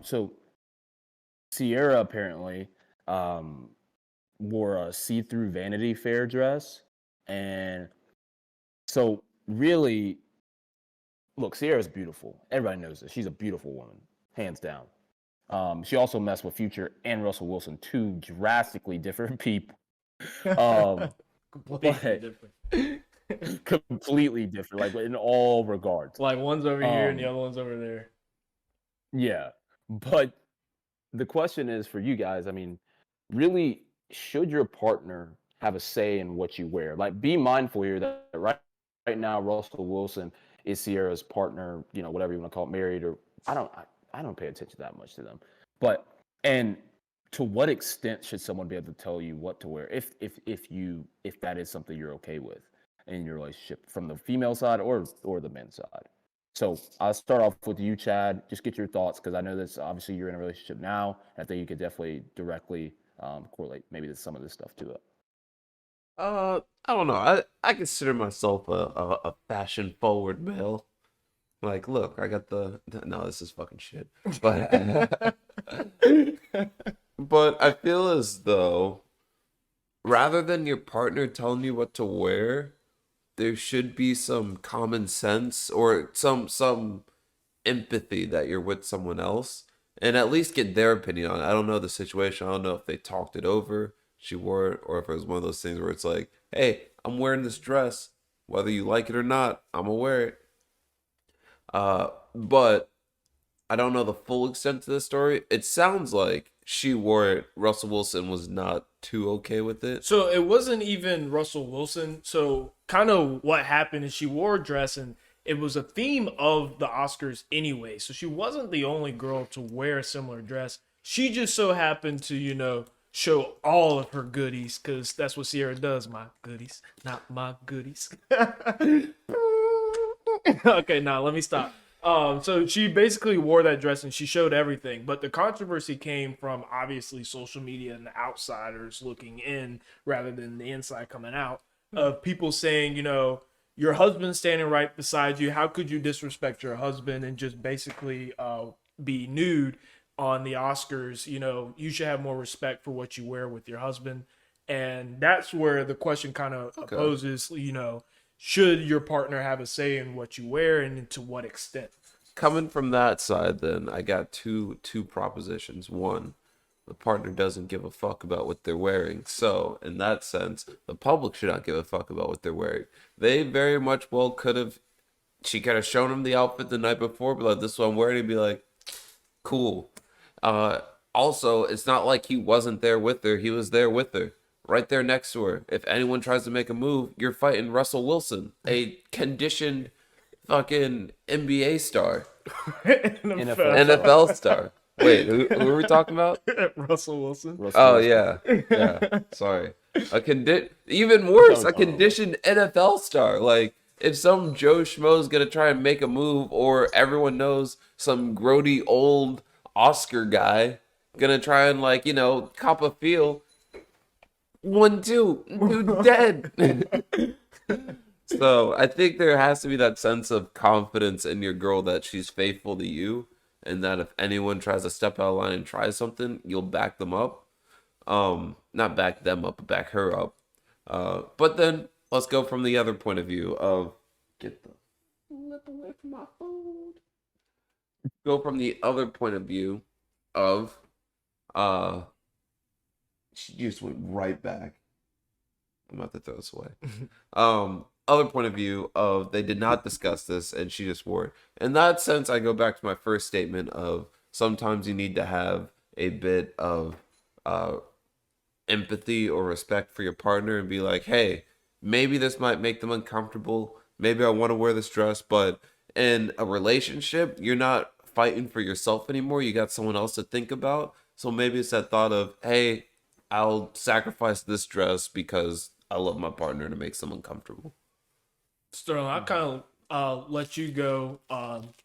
So Ciara apparently um, wore a see-through Vanity Fair dress, and so really, look, Ciara's beautiful. Everybody knows this. She's a beautiful woman, hands down. She also messed with Future and Russell Wilson, two drastically different people. Um, Completely but different. completely different, like in all regards. Like one's over here and the Um, other one's over there. yeah, but the question is for you guys. I mean, really, should your partner have a say in what you wear? Like, be mindful here that right now Russell Wilson is Ciara's partner. You know, whatever you want to call it, married or I don't pay attention that much to them. But and to what extent should someone be able to tell you what to wear if that is something you're okay with in your relationship from the female side or the men's side? So I'll start off with you, Chad. Just get your thoughts because I know that obviously you're in a relationship now. And I think you could definitely directly correlate maybe to some of this stuff to it. I don't know. I consider myself a fashion forward male. Like, look, I got the no, this is fucking shit. But but I feel as though rather than your partner telling you what to wear, there should be some common sense or some empathy that you're with someone else and at least get their opinion on it. I don't know the situation. I don't know if they talked it over, she wore it, or if it was one of those things where it's like, hey, I'm wearing this dress. Whether you like it or not, I'm gonna wear it. But I don't know the full extent to the story. It sounds like she wore it. Russell Wilson was not too okay with it. So it wasn't even Russell Wilson. So kind of what happened is she wore a dress and it was a theme of the Oscars anyway. So she wasn't the only girl to wear a similar dress. She just so happened to, show all of her goodies because that's what Ciara does. My goodies, not my goodies. Okay, now let me stop. So she basically wore that dress and she showed everything. But the controversy came from obviously social media and the outsiders looking in rather than the inside coming out of people saying, your husband's standing right beside you. How could you disrespect your husband and just basically be nude on the Oscars? You should have more respect for what you wear with your husband. And that's where the question kind of opposes, should your partner have a say in what you wear and to what extent? Coming from that side, then I got two propositions. One, the partner doesn't give a fuck about what they're wearing. So, in that sense, the public should not give a fuck about what they're wearing. They very much well could have. She could have shown him the outfit the night before, be like, "This is what I'm wearing." He'd be like, "Cool." Also, it's not like he wasn't there with her. He was there with her, right there next to her. If anyone tries to make a move, you're fighting Russell Wilson, a conditioned fucking NBA star, NFL star. Wait, who are we talking about? Russell Wilson. Oh yeah, yeah. Sorry, even worse, a conditioned NFL star. Like if some Joe Schmo's gonna try and make a move, or everyone knows some grody old Oscar guy gonna try and cop a feel. 1-2, dude, dead. So I think there has to be that sense of confidence in your girl that she's faithful to you, and that if anyone tries to step out of line and try something, you'll back them up. Not back them up, but back her up. But then let's go from the other point of view of get the flip away from my phone. Go from the other point of view of she just went right back. I'm about to throw this away. Other point of view of they did not discuss this and she just wore it. In that sense, I go back to my first statement of sometimes you need to have a bit of empathy or respect for your partner and be like, hey, maybe this might make them uncomfortable. Maybe I want to wear this dress, but in a relationship, you're not fighting for yourself anymore. You got someone else to think about. So maybe it's that thought of, hey, I'll sacrifice this dress because I love my partner to make them uncomfortable. Sterling, I kind of let you go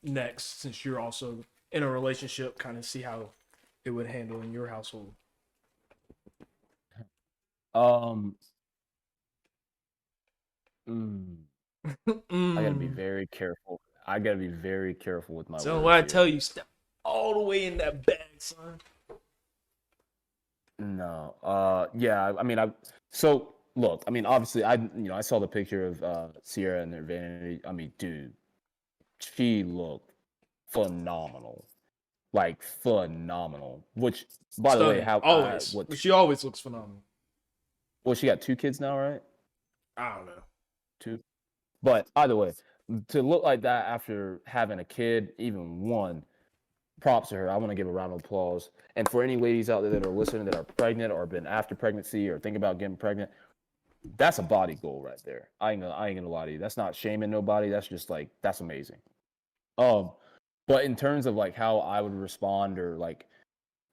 next since you're also in a relationship, kind of see how it would handle in your household. I gotta be very careful. I gotta be very careful with my So words when I here. tell you step all the way in that bag, son. No. Yeah. I mean, so look. I mean, obviously, I saw the picture of Ciara and their vanity. I mean, dude, she looked phenomenal, like phenomenal. Which, by the way, Stunning. how Always. what? She always looks phenomenal. Well, she got 2 kids now, right? I don't know. 2. But either way, to look like that after having a kid, even one, props to her. I want to give a round of applause. And for any ladies out there that are listening that are pregnant or been after pregnancy or thinking about getting pregnant, that's a body goal right there. I ain't gonna lie to you. That's not shaming nobody. That's just like that's amazing. Um, but in terms of like how I would respond or like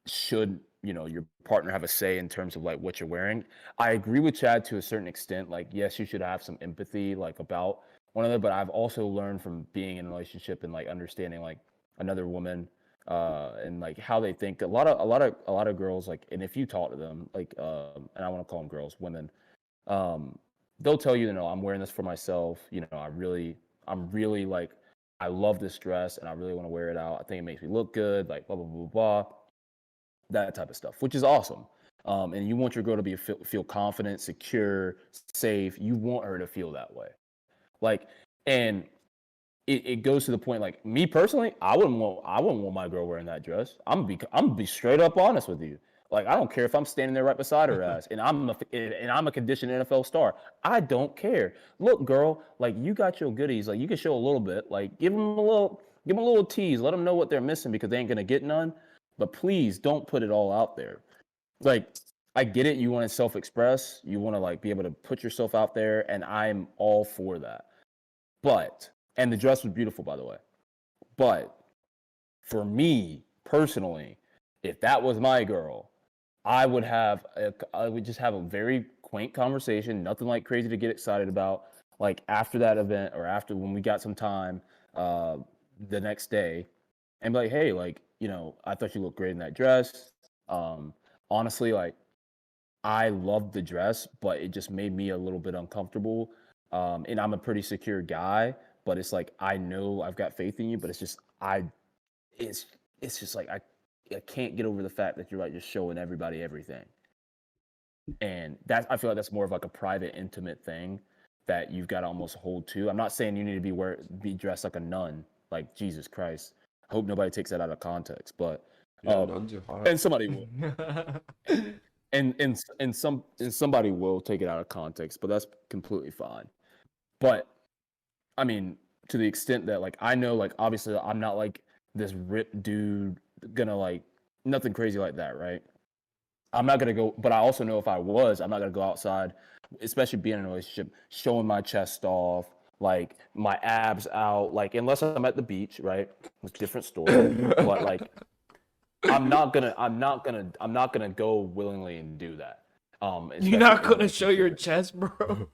should your partner have a say in terms of like what you're wearing, I agree with Chad to a certain extent. Like, yes, you should have some empathy like about one another, but I've also learned from being in a relationship and like understanding like another woman and like how they think. A lot of girls, like, and if you talk to them, like and I want to call them girls, women, um they'll tell you, I'm wearing this for myself. I'm really like, I love this dress and I really want to wear it out. I think it makes me look good, like blah blah blah blah, that type of stuff, which is awesome. And you want your girl to feel confident, secure, safe. You want her to feel that way. Like, and it goes to the point, like me personally, I wouldn't want my girl wearing that dress. I'm gonna be straight up honest with you. Like, I don't care if I'm standing there right beside her ass and I'm a conditioned NFL star. I don't care. Look, girl, like you got your goodies. Like you can show a little bit. Like give them a little tease. Let them know what they're missing because they ain't gonna get none. But please don't put it all out there. Like, I get it. You want to self-express. You want to like be able to put yourself out there, and I'm all for that. And the dress was beautiful, by the way. But for me personally, if that was my girl, I would just have a very quaint conversation, nothing like crazy to get excited about. Like after that event or after when we got some time, uh, the next day, and be like, hey, like, I thought you looked great in that dress. Um, Honestly, like, I loved the dress, but it just made me a little bit uncomfortable. And I'm a pretty secure guy, but it's like I know I've got faith in you, but it's it's just like I can't get over the fact that you're like just showing everybody everything. And that I feel like that's more of like a private, intimate thing that you've got to almost hold to. I'm not saying you need to be dressed like a nun, like Jesus Christ. I hope nobody takes that out of context, but Yeah, nuns are hot. and somebody will. And somebody will take it out of context, but that's completely fine. But I mean, to the extent that like I know, like obviously I'm not like this ripped dude gonna like nothing crazy like that, right? I'm not gonna go, but I also know if I was, I'm not gonna go outside, especially being in a relationship, showing my chest off, like my abs out, like unless I'm at the beach, right? It's a different story. But like I'm not gonna go willingly and do that. You're Especially not in a gonna show your relationship. chest, bro.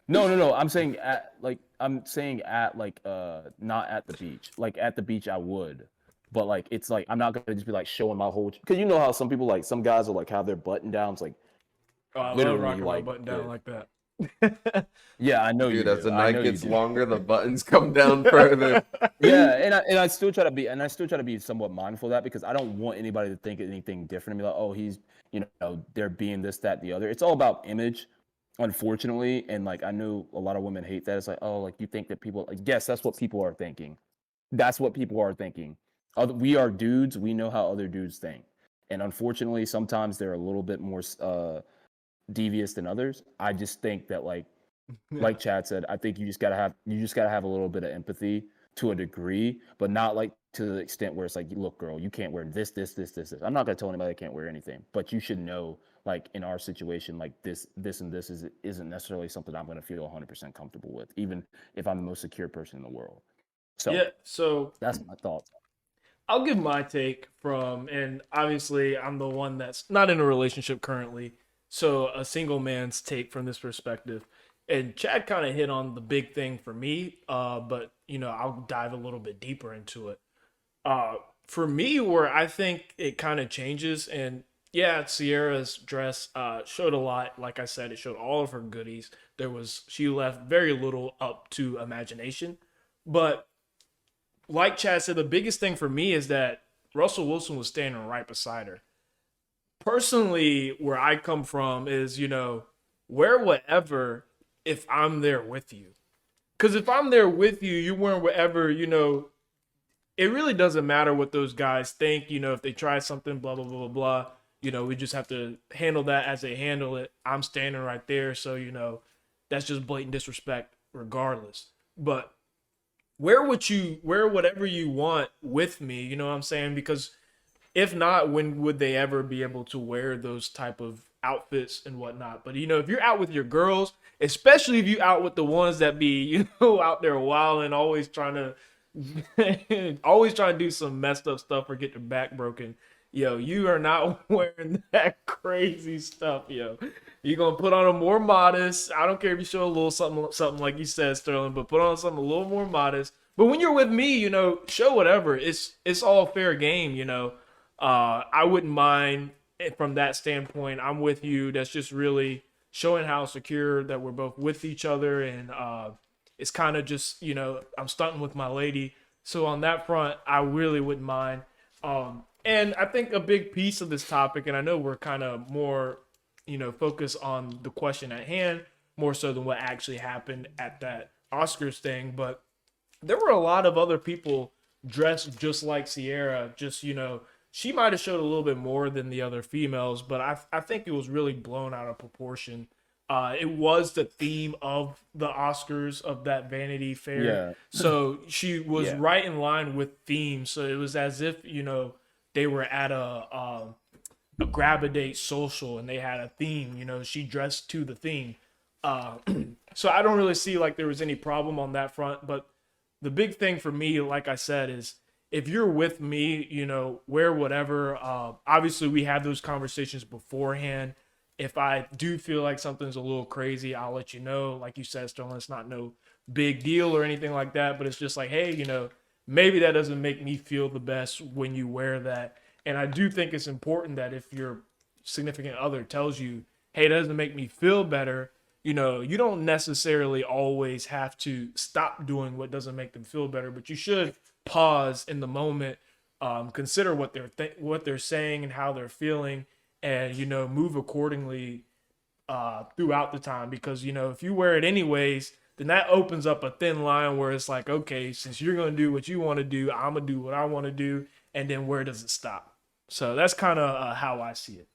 No. I'm saying at like not at the beach. Like at the beach I would. But like it's like I'm not gonna just be like showing my whole because you know how some people like some guys will like have their button downs like Oh, I love literally rocking my like button down this. like that. Yeah, I know you Dude, as do. the I night know you gets do. longer, the buttons come down further. Yeah, and I still try to be somewhat mindful of that because I don't want anybody to think anything different and be like, oh, he's they're being this, that, the other. It's all about image, unfortunately, and like I know a lot of women hate that. It's like, oh, like you think that people like yes, that's what people are thinking. That's what people are thinking. We are dudes. We know how other dudes think, and unfortunately, sometimes they're a little bit more devious than others. I just think that like Chad said, I think you just gotta have a little bit of empathy to a degree, but not like to the extent where it's like, look, girl, you can't wear this, this, this, this, this. I'm not gonna tell anybody they can't wear anything, but you should know, like in our situation, like this, and this isn't necessarily something I'm gonna feel 100% comfortable with, even if I'm the most secure person in the world. So Yeah, so that's my thoughts. I'll give my take from, and obviously I'm the one that's not in a relationship currently, so a single man's take from this perspective. And Chad kind of hit on the big thing for me, but I'll dive a little bit deeper into it. For me, where I think it kind of changes, and yeah, Sierra's dress showed a lot. Like I said, it showed all of her goodies. She left very little up to imagination, but like Chad said, the biggest thing for me is that Russell Wilson was standing right beside her. Personally, where I come from is, wear whatever if I'm there with you. Because if I'm there with you, you're wearing whatever, it really doesn't matter what those guys think, if they try something, blah, blah, blah, blah, blah. We just have to handle that as they handle it. I'm standing right there. So, that's just blatant disrespect regardless. But wear whatever you want with me, you know what I'm saying? Because if not, when would they ever be able to wear those type of outfits and whatnot? But if you're out with your girls, especially if you out with the ones that be out there wild and always trying to do some messed up stuff or get their back broken, you are not wearing that crazy stuff, You're gonna put on a more modest. I don't care if you show a little something like you said, Sterling, but put on something a little more modest. But when you're with me, show whatever. It's all fair game, I wouldn't mind from that standpoint. I'm with you. That's just really showing how secure that we're both with each other. And it's kind of just, I'm stunting with my lady. So on that front, I really wouldn't mind. And I think a big piece of this topic, and I know we're kind of more, focused on the question at hand, more so than what actually happened at that Oscars thing. But there were a lot of other people dressed just like Ciara, just, she might have showed a little bit more than the other females, but I think it was really blown out of proportion. It was the theme of the Oscars, of that Vanity Fair. Yeah. So she was Yeah. right in line with theme. So it was as if, they were at a grab-a-date social and they had a theme, she dressed to the theme. So I don't really see like there was any problem on that front. But the big thing for me, like I said, is if you're with me, wear whatever. Obviously, we have those conversations beforehand. If I do feel like something's a little crazy, I'll let you know. Like you said, Sterling, it's not no big deal or anything like that. But it's just like, hey, maybe that doesn't make me feel the best when you wear that. And I do think it's important that if your significant other tells you, hey, that doesn't make me feel better, you don't necessarily always have to stop doing what doesn't make them feel better, but you should pause in the moment, consider what they're saying and how they're feeling, and move accordingly throughout the time. Because if you wear it anyways, then that opens up a thin line where it's like, okay, since you're gonna do what you want to do, I'm gonna do what I want to do, and then where does it stop? So that's kind of how I see it.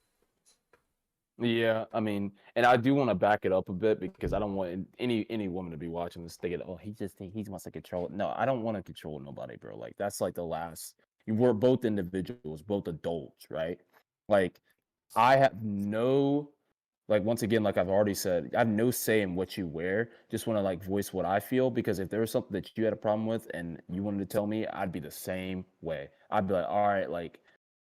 Yeah, I mean, and I do want to back it up a bit because I don't want any woman to be watching this thinking, oh, he wants to control it. No, I don't want to control nobody, bro. Like that's like the last. We're both individuals, both adults, right? Like I have no, like once again, like I've already said, I have no say in what you wear. Just want to like voice what I feel because if there was something that you had a problem with and you wanted to tell me, I'd be the same way. I'd be like, all right, like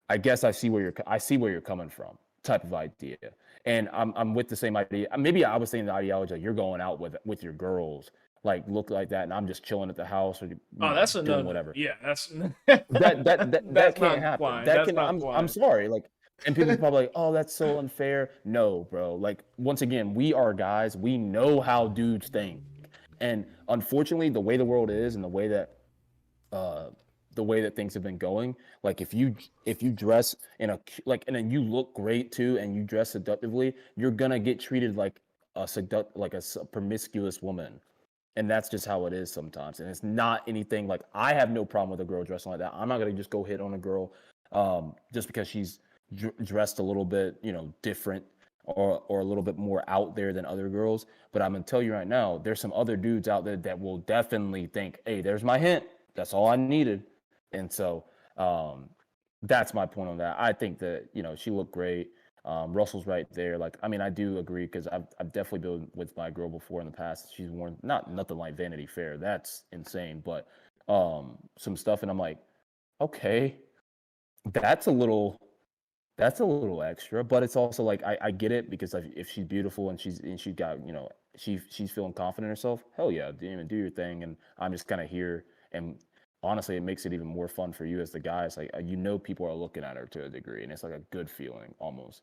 I guess I see where you're coming from, type of idea. And I'm with the same idea. Maybe I was saying the ideology like you're going out with your girls, like look like that, and I'm just chilling at the house or That's a doing no. whatever. Yeah, that's That can't happen. fine. That That's can. not I'm fine. sorry. Like, and people probably like, oh, that's so unfair. No, bro. Like once again, we are guys. We know how dudes think, and unfortunately, the way the world is and the way that things have been going, like if you dress in a like and then you look great too and you dress seductively, you're gonna get treated like a promiscuous woman, and that's just how it is sometimes. And it's not anything like I have no problem with a girl dressing like that. I'm not gonna just go hit on a girl just because she's dressed a little bit different or a little bit more out there than other girls. But I'm gonna tell you right now, there's some other dudes out there that will definitely think, hey, there's my hint, that's all I needed. And so that's my point on that. I think that she looked great. Russell's right there. Like, I mean, I do agree because I've definitely been with my girl before in the past. She's worn nothing like Vanity Fair. That's insane. But some stuff, and I'm like, okay, that's a little extra. But it's also like I get it because if she's beautiful and she's got she's feeling confident in herself. Hell yeah, do your thing. And I'm just kind of here and honestly, it makes it even more fun for you as the guys. Like people are looking at her to a degree, and it's like a good feeling almost.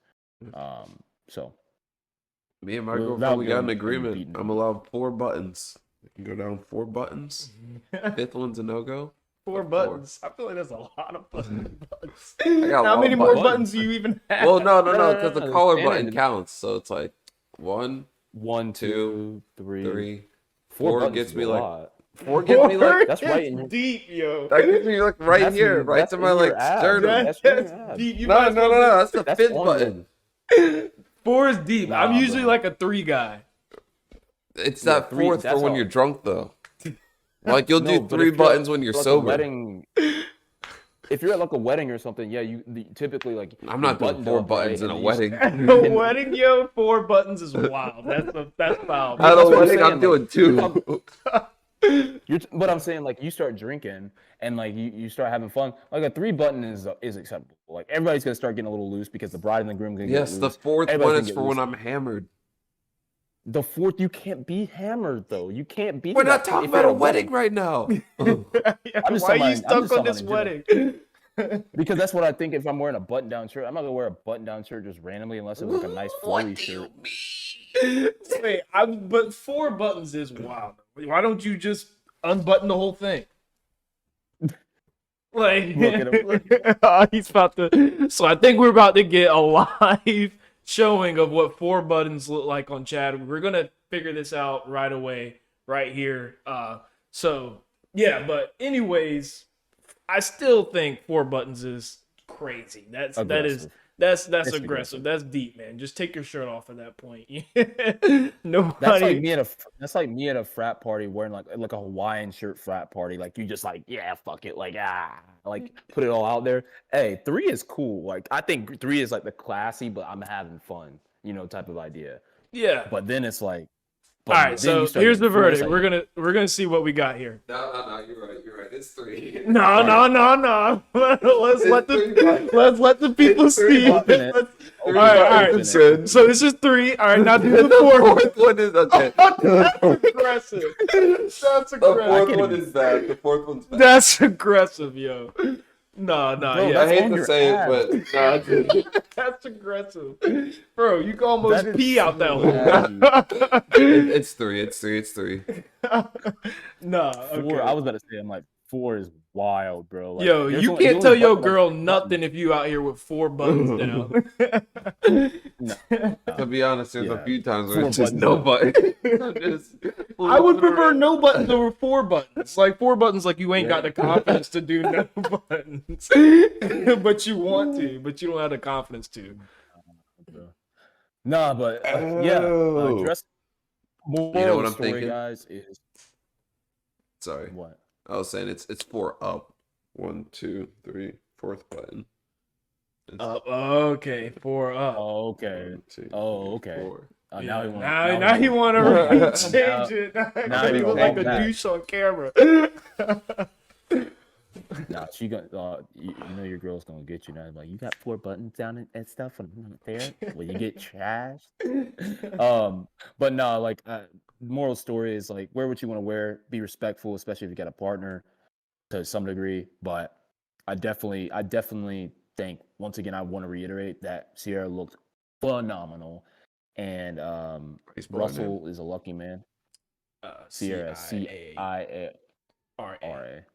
So me and my girlfriend, we got an agreement. I'm allowed 4 buttons. I can go down 4 buttons. 5th one's a no-go. 4 buttons. I feel like that's a lot of fucking buttons. I got a How lot many of more buttons. buttons do you even have? Well, no, because the no, collar standing. button counts. So it's like 1, 1, 2, 3, 3, 4 4 buttons gets is me a like lot. 4 gets me like That's right in your, deep, yo. that gets me like right that's here, in- right that's to in my your like abs. sternum. That's in your That's abs. deep. You No, might as well that's the That's 5th on button. 4 is deep. I'm Nah, usually bro. like a 3 guy. It's Yeah, that 3 4th for that's when all. you're drunk though. Like you'll No, do but 3 if you're buttons when you're like sober. A wedding, if you're at like a wedding or something, yeah, typically like I'm you're not doing buttoned 4 up, buttons right? in a And then wedding. At a wedding, yo, 4 buttons is wild. That's foul. At that's a what I'm wedding, saying, I'm doing like, 2. But I'm saying like you start drinking and like you start having fun. Like a 3 button is acceptable. Like everybody's gonna start getting a little loose because the bride and the groom gonna Yes, get the loose. 4th Everybody's one gonna is get for loose. when I'm hammered. The 4th, you can't be hammered though. You can't be. We're to not that point talking if you're about at a wedding right now. Yeah, I'm just why are you talking- I'm stuck just on talking this in wedding? because that's what I think. If I'm wearing a button-down shirt, I'm not gonna wear a button-down shirt just randomly unless it was like a nice flowy shirt. Wait, but 4 buttons is wild. Why don't you just unbutton the whole thing? Like, Look at him. he's about to. So I think we're about to get a live showing of what 4 buttons look like on Chad. We're gonna figure this out right away, right here. So yeah, but anyways, I still think 4 buttons is crazy. That's Aggressive. That's It's aggressive. aggressive. That's deep, man. Just take your shirt off at that point. That's Nobody. like me at a frat party wearing like a Hawaiian shirt frat party. Like you just like, yeah, fuck it, like like put it all out there. Hey, 3 is cool. Like I think 3 is like the classy, but I'm having fun, type of idea. Yeah. But then it's like, All right. So here's the verdict. We're gonna see what we got here. No, you're right. It's 3. No. Let's let the people see. All right. So this is 3. All right. Now do the 4th. 4th one is okay. That's aggressive. That's The aggressive. 4th one is bad. The 4th one's bad. That's aggressive, yo. No, Bro, I yeah. hate on to your say abs. it, but That's aggressive, bro. You can almost That is pee out that so hole. it's 3. It's 3. Nah, 4, okay. I was about to say, I'm like 4 is wild, bro. Like, Yo, there's you only- can't only tell your button, like, girl button. nothing if you out here with 4 buttons down. To be honest, there's a Yeah. few times where 4 it's just buttons. no button. I would prefer no buttons over 4 buttons. Like 4 buttons, like you ain't got the confidence to do no buttons, but you want to, but you don't have the confidence to. Nah, but Oh. dress. More You know of what the I'm story, thinking? guys, is Sorry, what? I was saying it's 4 up. 1, 2, 3, 4th button. It's Up, okay, 4 up. Oh, okay. 1, 2, Oh, 3, okay. 4. Now Yeah, he want. now he want to change it. now He he look gonna like walk a back. douche on camera. Nah, she gonna. You know your girl's gonna get you now. Like you got 4 buttons down and stuff and there. Will you get trashed? But no, like moral story is like wear what you want to wear. Be respectful, especially if you got a partner, to some degree. But I definitely think once again I want to reiterate that Ciara looked phenomenal, and Russell is a lucky man. Ciara, CIA. CIA.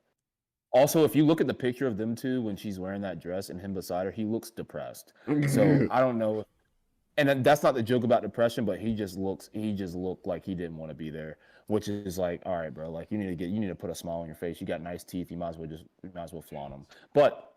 Also, if you look at the picture of them two when she's wearing that dress and him beside her, he looks depressed. So I don't know, and that's not the joke about depression, but he just looked like he didn't want to be there, which is like, all right, bro, like you need to put a smile on your face. You got nice teeth, you might as well flaunt them. But